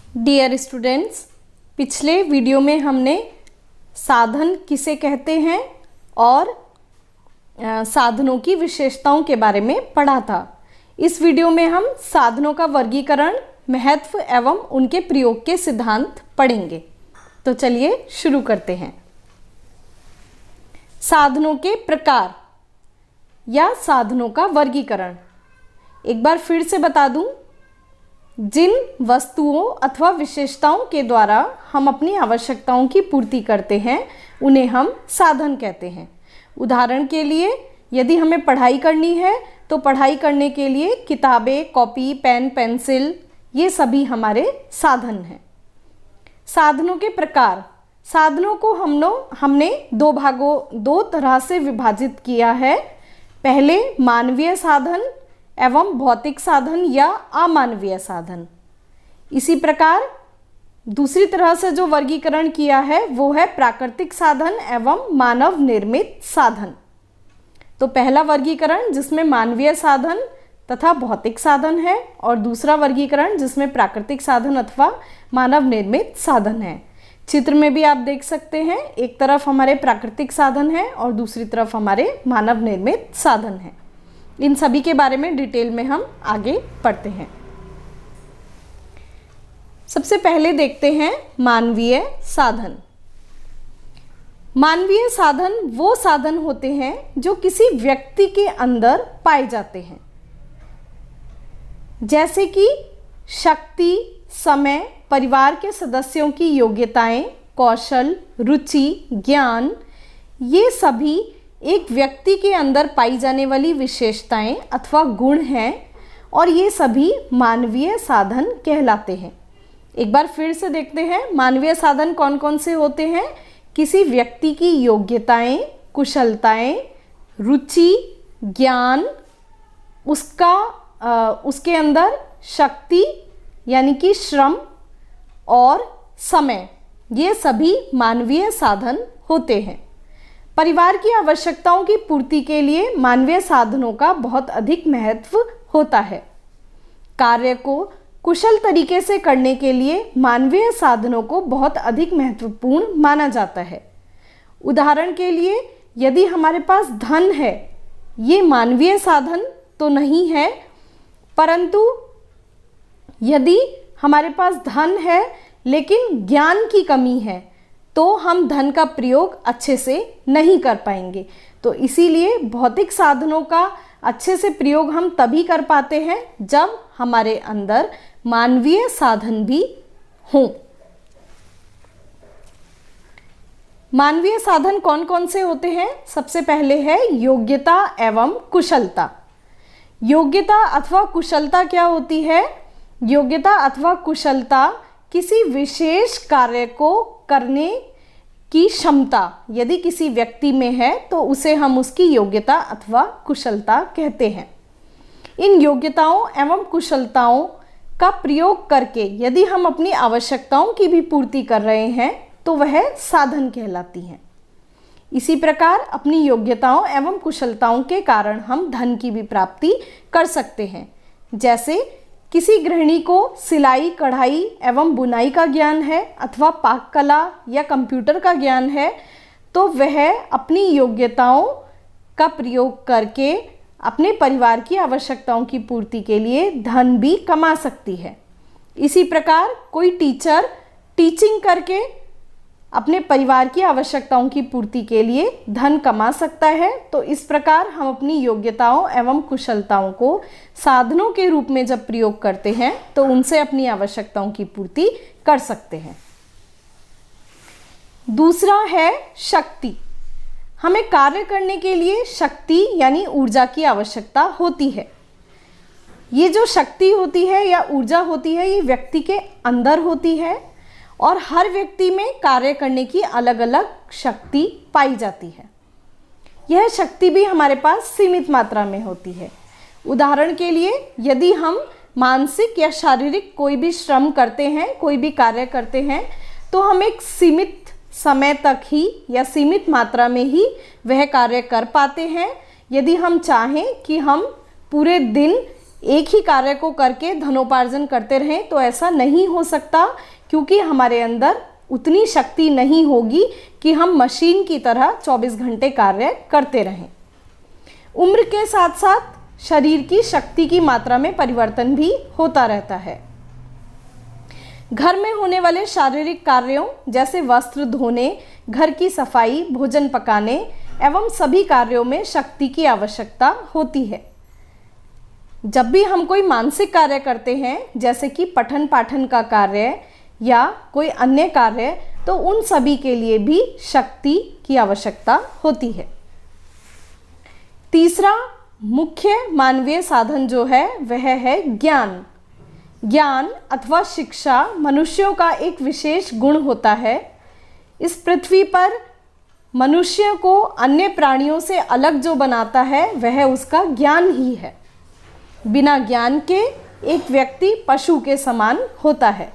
Dear students, पिछले video में हमने साधन किसे कहते हैं और साधनों की विशेषताओं के बारे में पढ़ा था। इस वीडियो में हम साधनों का वर्गीकरण, महत्व एवं उनके प्रयोग के सिद्धांत पढ़ेंगे। तो चलिए शुरू करते हैं। साधनों के प्रकार या साधनों का वर्गीकरण। एक बार फिर से बता दूं, जिन वस्तुओं अथवा विशेषताओं के द्वारा हम अपनी आवश्यकताओं की पूर्ति करते हैं उन्हें हम साधन कहते हैं। उदाहरण के लिए, यदि हमें पढ़ाई करनी है तो पढ़ाई करने के लिए किताबें, कॉपी, पेन, पेंसिल ये सभी हमारे साधन हैं। साधनों के प्रकार। साधनों को हमने दो तरह से विभाजित किया है। पहले मानवीय साधन एवं भौतिक साधन या अमानवीय साधन। इसी प्रकार दूसरी तरह से जो वर्गीकरण किया है वो है प्राकृतिक साधन एवं मानव निर्मित साधन। तो पहला वर्गीकरण जिसमें मानवीय साधन तथा भौतिक साधन है और दूसरा वर्गीकरण जिसमें प्राकृतिक साधन अथवा मानव निर्मित साधन है। चित्र में भी आप देख सकते हैं, एक तरफ हमारे प्राकृतिक साधन है और दूसरी तरफ हमारे मानव निर्मित साधन है। इन सभी के बारे में डिटेल में हम आगे पढ़ते हैं। सबसे पहले देखते हैं मानवीय साधन। मानवीय साधन वो साधन होते हैं जो किसी व्यक्ति के अंदर पाए जाते हैं, जैसे कि शक्ति, समय, परिवार के सदस्यों की योग्यताएं, कौशल, रुचि, ज्ञान, ये सभी एक व्यक्ति के अंदर पाई जाने वाली विशेषताएं अथवा गुण हैं और ये सभी मानवीय साधन कहलाते हैं। एक बार फिर से देखते हैं मानवीय साधन कौन कौन से होते हैं। किसी व्यक्ति की योग्यताएं, कुशलताएं, रुचि, ज्ञान, उसके अंदर शक्ति यानी कि श्रम और समय, ये सभी मानवीय साधन होते हैं। परिवार की आवश्यकताओं की पूर्ति के लिए मानवीय साधनों का बहुत अधिक महत्व होता है। कार्य को कुशल तरीके से करने के लिए मानवीय साधनों को बहुत अधिक महत्वपूर्ण माना जाता है। उदाहरण के लिए, यदि हमारे पास धन है, ये मानवीय साधन तो नहीं है, परंतु यदि हमारे पास धन है लेकिन ज्ञान की कमी है तो हम धन का प्रयोग अच्छे से नहीं कर पाएंगे। तो इसीलिए भौतिक साधनों का अच्छे से प्रयोग हम तभी कर पाते हैं जब हमारे अंदर मानवीय साधन भी हों। मानवीय साधन कौन कौन से होते हैं? सबसे पहले है योग्यता एवं कुशलता। योग्यता अथवा कुशलता क्या होती है? योग्यता अथवा कुशलता किसी विशेष कार्य को करने की क्षमता यदि किसी व्यक्ति में है तो उसे हम उसकी योग्यता अथवा कुशलता कहते हैं। इन योग्यताओं एवं कुशलताओं का प्रयोग करके यदि हम अपनी आवश्यकताओं की भी पूर्ति कर रहे हैं तो वह साधन कहलाती हैं। इसी प्रकार अपनी योग्यताओं एवं कुशलताओं के कारण हम धन की भी प्राप्ति कर सकते हैं। जैसे किसी गृहिणी को सिलाई, कढ़ाई एवं बुनाई का ज्ञान है अथवा पाक कला या कंप्यूटर का ज्ञान है तो वह अपनी योग्यताओं का प्रयोग करके अपने परिवार की आवश्यकताओं की पूर्ति के लिए धन भी कमा सकती है। इसी प्रकार कोई टीचर टीचिंग करके अपने परिवार की आवश्यकताओं की पूर्ति के लिए धन कमा सकता है। तो इस प्रकार हम अपनी योग्यताओं एवं कुशलताओं को साधनों के रूप में जब प्रयोग करते हैं तो उनसे अपनी आवश्यकताओं की पूर्ति कर सकते हैं। दूसरा है शक्ति। हमें कार्य करने के लिए शक्ति यानी ऊर्जा की आवश्यकता होती है। ये जो शक्ति होती है या ऊर्जा होती है ये व्यक्ति के अंदर होती है और हर व्यक्ति में कार्य करने की अलग अलग शक्ति पाई जाती है। यह शक्ति भी हमारे पास सीमित मात्रा में होती है। उदाहरण के लिए, यदि हम मानसिक या शारीरिक कोई भी श्रम करते हैं, कोई भी कार्य करते हैं तो हम एक सीमित समय तक ही या सीमित मात्रा में ही वह कार्य कर पाते हैं। यदि हम चाहें कि हम पूरे दिन एक ही कार्य को करके धनोपार्जन करते रहें तो ऐसा नहीं हो सकता, क्योंकि हमारे अंदर उतनी शक्ति नहीं होगी कि हम मशीन की तरह 24 घंटे कार्य करते रहें। उम्र के साथ साथ शरीर की शक्ति की मात्रा में परिवर्तन भी होता रहता है। घर में होने वाले शारीरिक कार्यों जैसे वस्त्र धोने, घर की सफाई, भोजन पकाने एवं सभी कार्यों में शक्ति की आवश्यकता होती है। जब भी हम कोई मानसिक कार्य करते हैं जैसे कि पठन पाठन का कार्य या कोई अन्य कार्य, तो उन सभी के लिए भी शक्ति की आवश्यकता होती है। तीसरा मुख्य मानवीय साधन जो है वह है ज्ञान। ज्ञान अथवा शिक्षा मनुष्यों का एक विशेष गुण होता है। इस पृथ्वी पर मनुष्य को अन्य प्राणियों से अलग जो बनाता है वह उसका ज्ञान ही है। बिना ज्ञान के एक व्यक्ति पशु के समान होता है।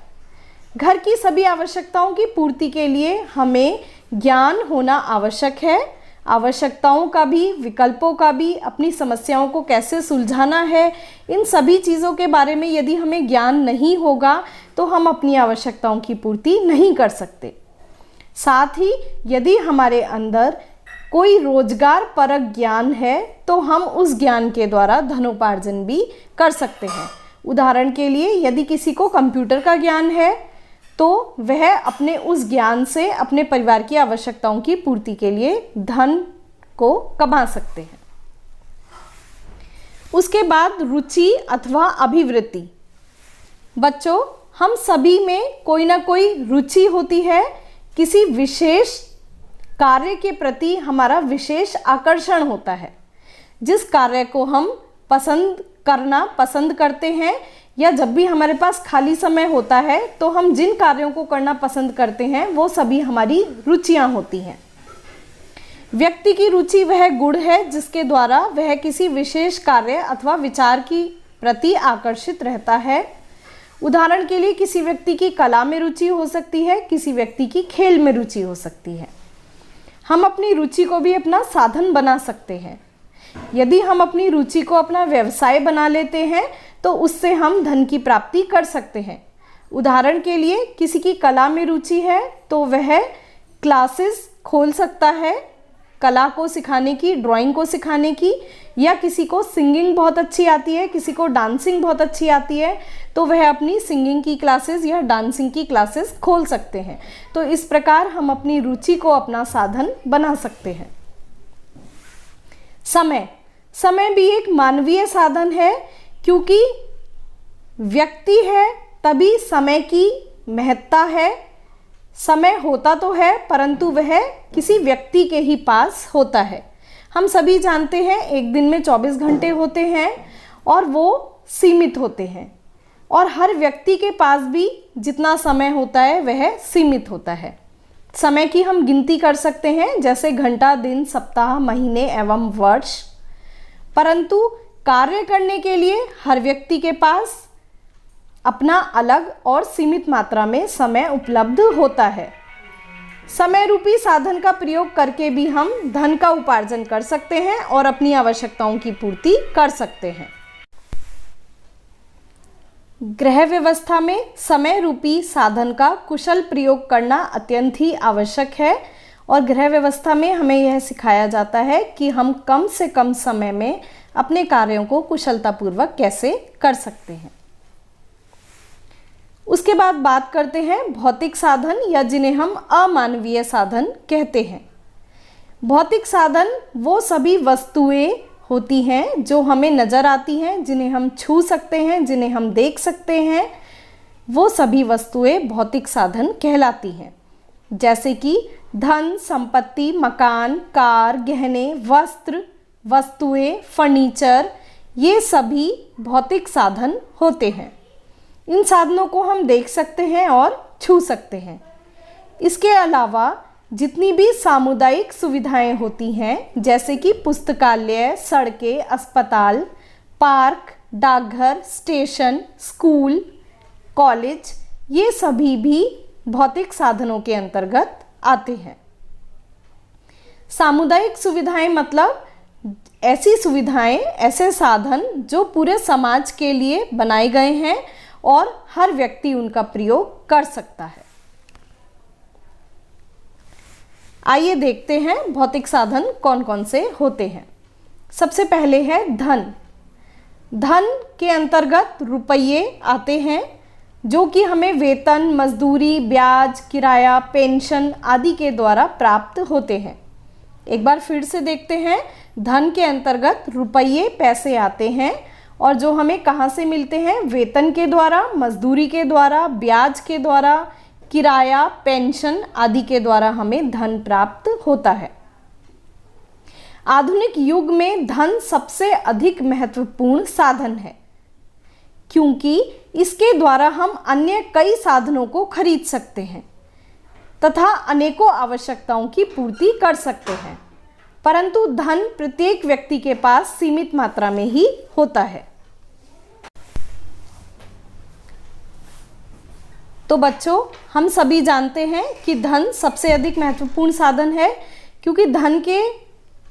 घर की सभी आवश्यकताओं की पूर्ति के लिए हमें ज्ञान होना आवश्यक है। आवश्यकताओं का भी, विकल्पों का भी, अपनी समस्याओं को कैसे सुलझाना है, इन सभी चीज़ों के बारे में यदि हमें ज्ञान नहीं होगा तो हम अपनी आवश्यकताओं की पूर्ति नहीं कर सकते। साथ ही यदि हमारे अंदर कोई रोजगार परक ज्ञान है तो हम उस ज्ञान के द्वारा धनोपार्जन भी कर सकते हैं। उदाहरण के लिए यदि किसी को कंप्यूटर का ज्ञान है तो वह अपने उस ज्ञान से अपने परिवार की आवश्यकताओं की पूर्ति के लिए धन को कमा सकते हैं। उसके बाद रुचि अथवा अभिवृत्ति। बच्चों, हम सभी में कोई ना कोई रुचि होती है। किसी विशेष कार्य के प्रति हमारा विशेष आकर्षण होता है। जिस कार्य को हम करना पसंद करते हैं या जब भी हमारे पास खाली समय होता है तो हम जिन कार्यों को करना पसंद करते हैं वो सभी हमारी रुचियां होती हैं। व्यक्ति की रुचि वह गुण है जिसके द्वारा वह किसी विशेष कार्य अथवा विचार की प्रति आकर्षित रहता है। उदाहरण के लिए किसी व्यक्ति की कला में रुचि हो सकती है, किसी व्यक्ति की खेल में रुचि हो सकती है। हम अपनी रुचि को भी अपना साधन बना सकते हैं। यदि हम अपनी रुचि को अपना व्यवसाय बना लेते हैं तो उससे हम धन की प्राप्ति कर सकते हैं। उदाहरण के लिए किसी की कला में रुचि है तो वह क्लासेस खोल सकता है कला को सिखाने की, ड्राइंग को सिखाने की, या किसी को सिंगिंग बहुत अच्छी आती है, किसी को डांसिंग बहुत अच्छी आती है तो वह अपनी सिंगिंग की क्लासेस या डांसिंग की क्लासेस खोल सकते हैं। तो इस प्रकार हम अपनी रुचि को अपना साधन बना सकते हैं। समय भी एक मानवीय साधन है, क्योंकि व्यक्ति है तभी समय की महत्ता है। समय होता तो है परंतु वह किसी व्यक्ति के ही पास होता है। हम सभी जानते हैं एक दिन में 24 घंटे होते हैं और वो सीमित होते हैं, और हर व्यक्ति के पास भी जितना समय होता है वह सीमित होता है। समय की हम गिनती कर सकते हैं जैसे घंटा, दिन, सप्ताह, महीने एवं वर्ष, परंतु कार्य करने के लिए हर व्यक्ति के पास अपना अलग और सीमित मात्रा में समय उपलब्ध होता है। समय रूपी साधन का प्रयोग करके भी हम धन का उपार्जन कर सकते हैं और अपनी आवश्यकताओं की पूर्ति कर सकते हैं। गृह व्यवस्था में समय रूपी साधन का कुशल प्रयोग करना अत्यंत ही आवश्यक है, और गृह व्यवस्था में हमें यह सिखाया जाता है कि हम कम से कम समय में अपने कार्यों को कुशलतापूर्वक कैसे कर सकते हैं। उसके बाद बात करते हैं भौतिक साधन, या जिन्हें हम अमानवीय साधन कहते हैं। भौतिक साधन वो सभी वस्तुएं होती हैं जो हमें नज़र आती हैं, जिन्हें हम छू सकते हैं, जिन्हें हम देख सकते हैं, वो सभी वस्तुएं भौतिक साधन कहलाती हैं। जैसे कि धन, संपत्ति, मकान, कार, गहने, वस्त्र, वस्तुएं, फर्नीचर, ये सभी भौतिक साधन होते हैं। इन साधनों को हम देख सकते हैं और छू सकते हैं। इसके अलावा जितनी भी सामुदायिक सुविधाएं होती हैं जैसे कि पुस्तकालय, सड़कें, अस्पताल, पार्क, डाकघर, स्टेशन, स्कूल, कॉलेज, ये सभी भी भौतिक साधनों के अंतर्गत आते हैं। सामुदायिक सुविधाएं मतलब ऐसी सुविधाएं, ऐसे साधन जो पूरे समाज के लिए बनाए गए हैं और हर व्यक्ति उनका प्रयोग कर सकता है। आइए देखते हैं भौतिक साधन कौन कौन से होते हैं। सबसे पहले है धन। धन के अंतर्गत रुपये आते हैं जो कि हमें वेतन, मजदूरी, ब्याज, किराया, पेंशन आदि के द्वारा प्राप्त होते हैं। एक बार फिर से देखते हैं, धन के अंतर्गत रुपये, पैसे आते हैं और जो हमें कहाँ से मिलते हैं? वेतन के द्वारा, मजदूरी के द्वारा, ब्याज के द्वारा, किराया, पेंशन आदि के द्वारा हमें धन प्राप्त होता है। आधुनिक युग में धन सबसे अधिक महत्वपूर्ण साधन है क्योंकि इसके द्वारा हम अन्य कई साधनों को खरीद सकते हैं तथा अनेकों आवश्यकताओं की पूर्ति कर सकते हैं, परंतु धन प्रत्येक व्यक्ति के पास सीमित मात्रा में ही होता है। तो बच्चों, हम सभी जानते हैं कि धन सबसे अधिक महत्वपूर्ण साधन है क्योंकि धन के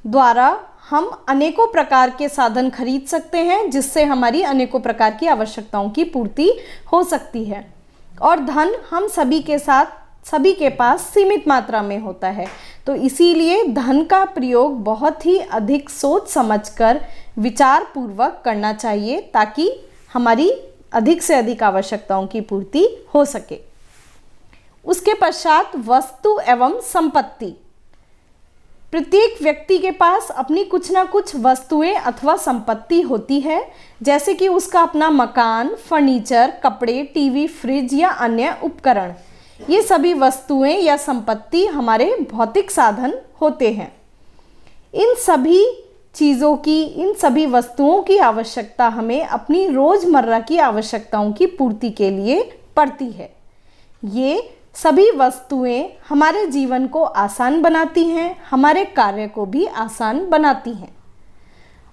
द्वारा हम अनेकों प्रकार के साधन खरीद सकते हैं जिससे हमारी अनेकों प्रकार की आवश्यकताओं की पूर्ति हो सकती है। और धन हम सभी के पास सीमित मात्रा में होता है, तो इसीलिए धन का प्रयोग बहुत ही अधिक सोच समझकर विचार पूर्वक करना चाहिए ताकि हमारी अधिक से अधिक आवश्यकताओं की पूर्ति हो सके। उसके पश्चात वस्तु एवं संपत्ति। प्रत्येक व्यक्ति के पास अपनी कुछ ना कुछ वस्तुएं अथवा संपत्ति होती है, जैसे कि उसका अपना मकान, फर्नीचर, कपड़े, टीवी, फ्रिज या अन्य उपकरण। ये सभी वस्तुएं या संपत्ति हमारे भौतिक साधन होते हैं। इन सभी चीज़ों की, इन सभी वस्तुओं की आवश्यकता हमें अपनी रोज़मर्रा की आवश्यकताओं की पूर्ति के लिए पड़ती है। ये सभी वस्तुएं हमारे जीवन को आसान बनाती हैं, हमारे कार्य को भी आसान बनाती हैं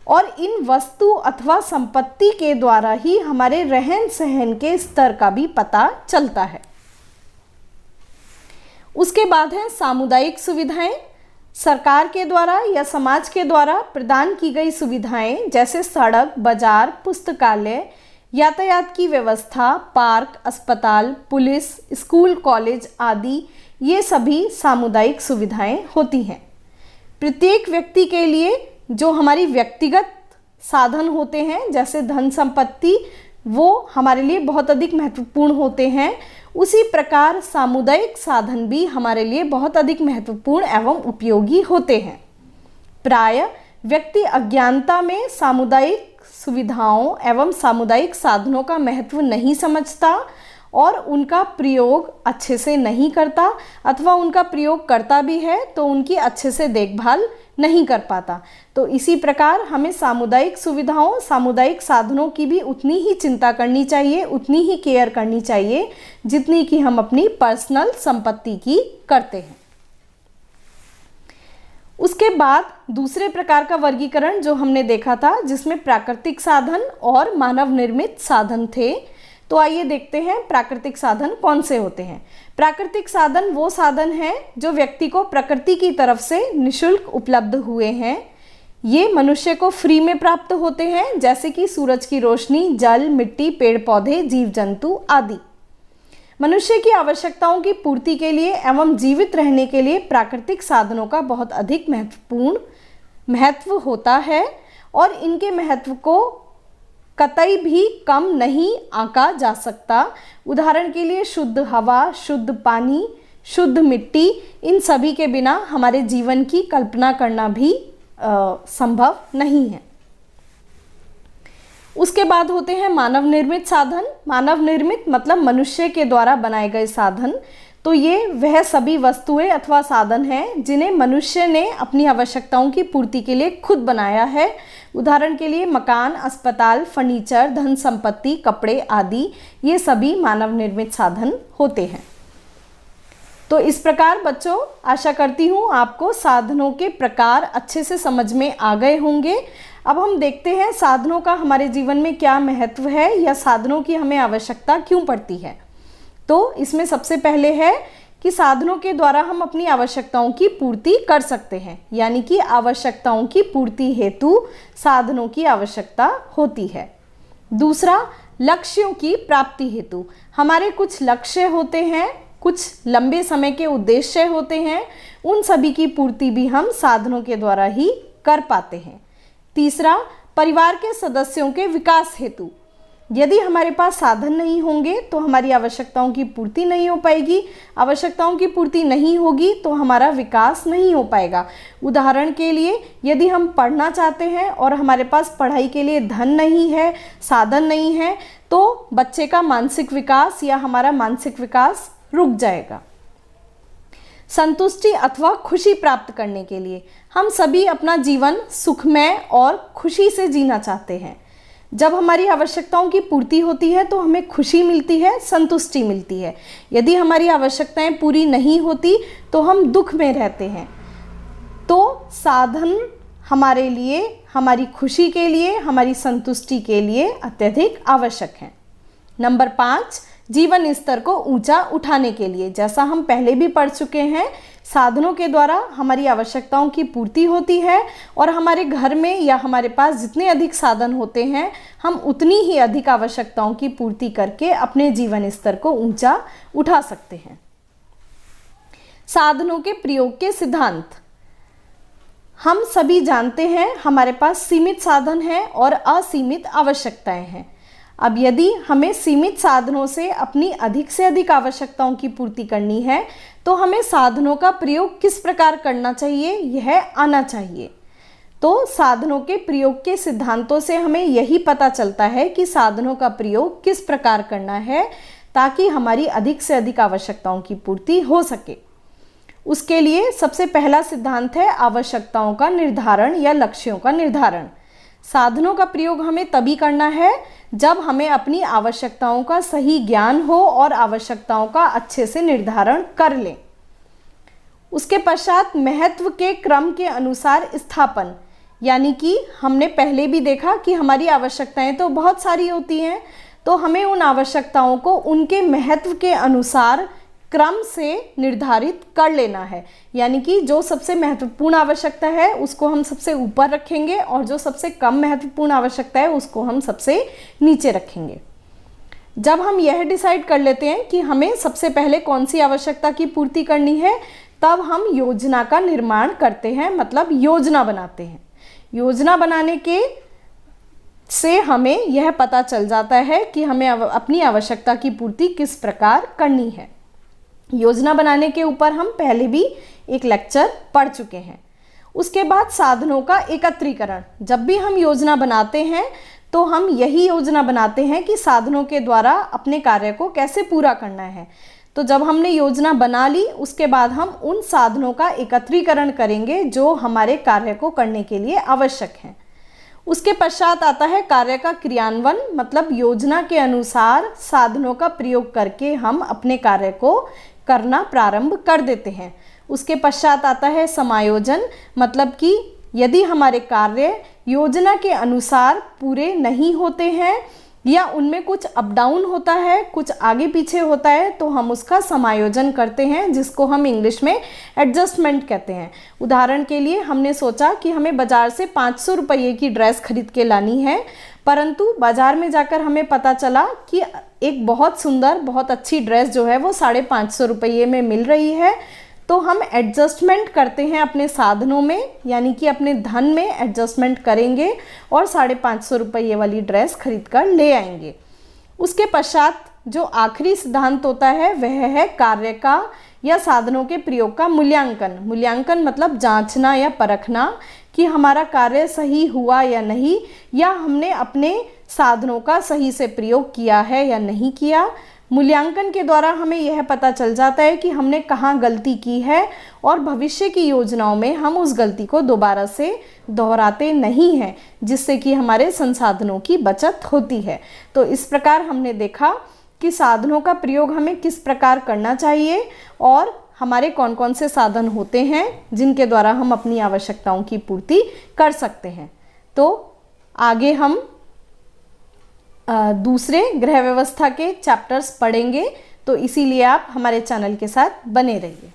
और इन वस्तु अथवा संपत्ति के द्वारा ही हमारे रहन सहन के स्तर का भी पता चलता है। उसके बाद है सामुदायिक सुविधाएं। सरकार के द्वारा या समाज के द्वारा प्रदान की गई सुविधाएं जैसे सड़क, बाजार, पुस्तकालय, यातायात की व्यवस्था, पार्क, अस्पताल, पुलिस, स्कूल, कॉलेज आदि, ये सभी सामुदायिक सुविधाएं होती हैं। प्रत्येक व्यक्ति के लिए जो हमारी व्यक्तिगत साधन होते हैं जैसे धन संपत्ति, वो हमारे लिए बहुत अधिक महत्वपूर्ण होते हैं, उसी प्रकार सामुदायिक साधन भी हमारे लिए बहुत अधिक महत्वपूर्ण एवं उपयोगी होते हैं। प्रायः व्यक्ति अज्ञानता में सामुदायिक सुविधाओं एवं सामुदायिक साधनों का महत्व नहीं समझता और उनका प्रयोग अच्छे से नहीं करता अथवा उनका प्रयोग करता भी है तो उनकी अच्छे से देखभाल नहीं कर पाता। तो इसी प्रकार हमें सामुदायिक सुविधाओं, सामुदायिक साधनों की भी उतनी ही चिंता करनी चाहिए, उतनी ही केयर करनी चाहिए जितनी कि हम अपनी पर्सनल संपत्ति की करते हैं। उसके बाद दूसरे प्रकार का वर्गीकरण जो हमने देखा था जिसमें प्राकृतिक साधन और मानव निर्मित साधन थे, तो आइए देखते हैं प्राकृतिक साधन कौन से होते हैं। प्राकृतिक साधन वो साधन हैं जो व्यक्ति को प्रकृति की तरफ से निःशुल्क उपलब्ध हुए हैं। ये मनुष्य को फ्री में प्राप्त होते हैं जैसे कि सूरज की रोशनी, जल, मिट्टी, पेड़ पौधे, जीव जंतु आदि। मनुष्य की आवश्यकताओं की पूर्ति के लिए एवं जीवित रहने के लिए प्राकृतिक साधनों का बहुत अधिक महत्व होता है और इनके महत्व को कतई भी कम नहीं आंका जा सकता। उदाहरण के लिए शुद्ध हवा, शुद्ध पानी, शुद्ध मिट्टी, इन सभी के बिना हमारे जीवन की कल्पना करना भी संभव नहीं है। उसके बाद होते हैं मानव निर्मित साधन। मानव निर्मित मतलब मनुष्य के द्वारा बनाए गए साधन। तो ये वह सभी वस्तुएं अथवा साधन हैं जिन्हें मनुष्य ने अपनी आवश्यकताओं की पूर्ति के लिए खुद बनाया है। उदाहरण के लिए मकान, अस्पताल, फर्नीचर, धन संपत्ति, कपड़े आदि, ये सभी मानव निर्मित साधन होते हैं। तो इस प्रकार बच्चों, आशा करती हूँ आपको साधनों के प्रकार अच्छे से समझ में आ गए होंगे। अब हम देखते हैं साधनों का हमारे जीवन में क्या महत्व है या साधनों की हमें आवश्यकता क्यों पड़ती है। तो इसमें सबसे पहले है कि साधनों के द्वारा हम अपनी आवश्यकताओं की पूर्ति कर सकते हैं, यानी कि आवश्यकताओं की पूर्ति हेतु साधनों की आवश्यकता होती है। दूसरा, लक्ष्यों की प्राप्ति हेतु। हमारे कुछ लक्ष्य होते हैं, कुछ लंबे समय के उद्देश्य होते हैं, उन सभी की पूर्ति भी हम साधनों के द्वारा ही कर पाते हैं। तीसरा, परिवार के सदस्यों के विकास हेतु। यदि हमारे पास साधन नहीं होंगे तो हमारी आवश्यकताओं की पूर्ति नहीं हो पाएगी, आवश्यकताओं की पूर्ति नहीं होगी तो हमारा विकास नहीं हो पाएगा। उदाहरण के लिए, यदि हम पढ़ना चाहते हैं और हमारे पास पढ़ाई के लिए धन नहीं है, साधन नहीं है, तो बच्चे का मानसिक विकास या हमारा मानसिक विकास रुक जाएगा। संतुष्टि अथवा खुशी प्राप्त करने के लिए हम सभी अपना जीवन सुखमय और खुशी से जीना चाहते हैं। जब हमारी आवश्यकताओं की पूर्ति होती है तो हमें खुशी मिलती है, संतुष्टि मिलती है। यदि हमारी आवश्यकताएं पूरी नहीं होती तो हम दुख में रहते हैं। तो साधन हमारे लिए, हमारी खुशी के लिए, हमारी संतुष्टि के लिए अत्यधिक आवश्यक हैं। नंबर 5, जीवन स्तर को ऊंचा उठाने के लिए। जैसा हम पहले भी पढ़ चुके हैं, साधनों के द्वारा हमारी आवश्यकताओं की पूर्ति होती है और हमारे घर में या हमारे पास जितने अधिक साधन होते हैं, हम उतनी ही अधिक आवश्यकताओं की पूर्ति करके अपने जीवन स्तर को ऊंचा उठा सकते हैं। साधनों के प्रयोग के सिद्धांत। हम सभी जानते हैं हमारे पास सीमित साधन हैं और असीमित आवश्यकताएं हैं। अब यदि हमें सीमित साधनों से अपनी अधिक से अधिक आवश्यकताओं की पूर्ति करनी है तो हमें साधनों का प्रयोग किस प्रकार करना चाहिए, यह आना चाहिए। तो साधनों के प्रयोग के सिद्धांतों से हमें यही पता चलता है कि साधनों का प्रयोग किस प्रकार करना है ताकि हमारी अधिक से अधिक आवश्यकताओं की पूर्ति हो सके। उसके लिए सबसे पहला सिद्धांत है आवश्यकताओं का निर्धारण या लक्ष्यों का निर्धारण। साधनों का प्रयोग हमें तभी करना है जब हमें अपनी आवश्यकताओं का सही ज्ञान हो और आवश्यकताओं का अच्छे से निर्धारण कर लें। उसके पश्चात महत्व के क्रम के अनुसार स्थापन, यानी कि हमने पहले भी देखा कि हमारी आवश्यकताएं तो बहुत सारी होती हैं, तो हमें उन आवश्यकताओं को उनके महत्व के अनुसार क्रम से निर्धारित कर लेना है। यानी कि जो सबसे महत्वपूर्ण आवश्यकता है उसको हम सबसे ऊपर रखेंगे और जो सबसे कम महत्वपूर्ण आवश्यकता है उसको हम सबसे नीचे रखेंगे। जब हम यह डिसाइड कर लेते हैं कि हमें सबसे पहले कौन सी आवश्यकता की पूर्ति करनी है, तब हम योजना का निर्माण करते हैं, मतलब योजना बनाते हैं। योजना बनाने के से हमें यह पता चल जाता है कि हमें अपनी आवश्यकता की पूर्ति किस प्रकार करनी है। योजना बनाने के ऊपर हम पहले भी एक लेक्चर पढ़ चुके हैं। उसके बाद साधनों का एकत्रीकरण। जब भी हम योजना बनाते हैं तो हम यही योजना बनाते हैं कि साधनों के द्वारा अपने कार्य को कैसे पूरा करना है। तो जब हमने योजना बना ली उसके बाद हम उन साधनों का एकत्रीकरण करेंगे जो हमारे कार्य को करने के लिए आवश्यक हैं। उसके पश्चात आता है कार्य का क्रियान्वयन, मतलब योजना के अनुसार साधनों का प्रयोग करके हम अपने कार्य को करना प्रारंभ कर देते हैं। उसके पश्चात आता है समायोजन, मतलब कि यदि हमारे कार्य योजना के अनुसार पूरे नहीं होते हैं या उनमें कुछ अप डाउन होता है, कुछ आगे पीछे होता है, तो हम उसका समायोजन करते हैं, जिसको हम इंग्लिश में एडजस्टमेंट कहते हैं। उदाहरण के लिए हमने सोचा कि हमें बाज़ार से 500 रुपये की ड्रेस खरीद के लानी है, परंतु बाज़ार में जाकर हमें पता चला कि एक बहुत सुंदर, बहुत अच्छी ड्रेस जो है वो 550 रुपये में मिल रही है। तो हम एडजस्टमेंट करते हैं अपने साधनों में, यानी कि अपने धन में एडजस्टमेंट करेंगे और 550 रुपये वाली ड्रेस खरीद कर ले आएंगे। उसके पश्चात जो आखिरी सिद्धांत होता है वह है कार्य का या साधनों के प्रयोग का मूल्यांकन। मूल्यांकन मतलब जांचना या परखना कि हमारा कार्य सही हुआ या नहीं, या हमने अपने साधनों का सही से प्रयोग किया है या नहीं किया। मूल्यांकन के द्वारा हमें यह पता चल जाता है कि हमने कहाँ गलती की है और भविष्य की योजनाओं में हम उस गलती को दोबारा से दोहराते नहीं हैं, जिससे कि हमारे संसाधनों की बचत होती है। तो इस प्रकार हमने देखा कि साधनों का प्रयोग हमें किस प्रकार करना चाहिए और हमारे कौन कौन से साधन होते हैं जिनके द्वारा हम अपनी आवश्यकताओं की पूर्ति कर सकते हैं। तो आगे हम दूसरे गृह व्यवस्था के चैप्टर्स पढ़ेंगे। तो इसीलिए आप हमारे चैनल के साथ बने रहिए।